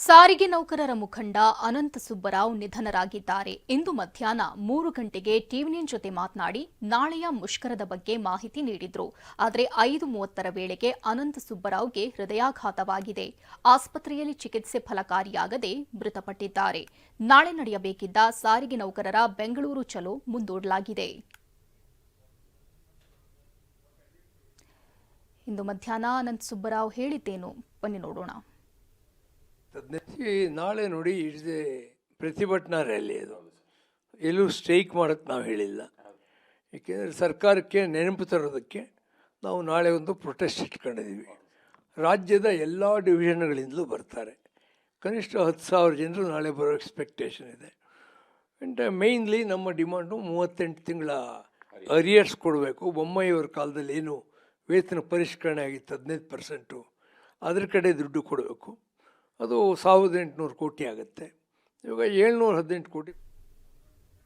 ಸಾರಿಗೆ ನೌಕರರ ಮುಖಂಡ ಅನಂತ ಸುಬ್ಬರಾವ್ ನಿಧನರಾಗಿದ್ದಾರೆ. ಇಂದು ಮಧ್ಯಾಹ್ನ 3 ಗಂಟೆಗೆ ಟಿವಿ9 ಜೊತೆ ಮಾತನಾಡಿ ನಾಳೆಯ ಮುಷ್ಕರದ ಬಗ್ಗೆ ಮಾಹಿತಿ ನೀಡಿದ್ರು. ಆದರೆ 5:30ರ ವೇಳೆಗೆ ಅನಂತ ಸುಬ್ಬರಾವ್ಗೆ ಹೃದಯಾಘಾತವಾಗಿದೆ. ಆಸ್ಪತ್ರೆಯಲ್ಲಿ ಚಿಕಿತ್ಸೆ ಫಲಕಾರಿಯಾಗದೆ ಮೃತಪಟ್ಟಿದ್ದಾರೆ. ನಾಳೆ ನಡೆಯಬೇಕಿದ್ದ ಸಾರಿಗೆ ನೌಕರರ ಬೆಂಗಳೂರು ಚಲೋ ಮುಂದೂಡಲಾಗಿದೆ. ಇಂದು ಮಧ್ಯಾಹ್ನ ಅನಂತ ಸುಬ್ಬರಾವ್ ಹೇಳಿದ್ದೇನು ಬನ್ನಿ ನೋಡೋಣ. ನಾಳೆ ನೋಡಿ ಇಟ್ಸ್ ಎ ಪ್ರತಿಭಟನಾ ರ್ಯಾಲಿ. ಅದು ಎಲ್ಲೂ ಸ್ಟ್ರೈಕ್ ಮಾಡೋಕ್ಕೆ ನಾವು ಹೇಳಿಲ್ಲ. ಏಕೆಂದರೆ ಸರ್ಕಾರಕ್ಕೆ ನೆನಪು ತರೋದಕ್ಕೆ ನಾವು ನಾಳೆ ಒಂದು ಪ್ರೊಟೆಸ್ಟ್ ಇಟ್ಕೊಂಡಿದ್ದೀವಿ. ರಾಜ್ಯದ ಎಲ್ಲ ಡಿವಿಷನ್ಗಳಿಂದಲೂ ಬರ್ತಾರೆ. ಕನಿಷ್ಠ 10,000 ಜನರು ನಾಳೆ ಬರೋ ಎಕ್ಸ್ಪೆಕ್ಟೇಷನ್ ಇದೆ. ಆ್ಯಂಡ್ ಮೇಯ್ನ್ಲಿ ನಮ್ಮ ಡಿಮಾಂಡು 38 ತಿಂಗಳ ಅರಿಯರ್ಸ್ ಕೊಡಬೇಕು. ಬೊಮ್ಮಾಯಿಯವ್ರ ಕಾಲದಲ್ಲಿ ಏನು ವೇತನ ಪರಿಷ್ಕರಣೆ ಆಗಿತ್ತು 15%, ಅದ್ರ ಕಡೆ ದುಡ್ಡು ಕೊಡಬೇಕು. ಅದು 1,800 ಕೋಟಿ ಆಗುತ್ತೆ. ಇವಾಗ 718 ಕೋಟಿ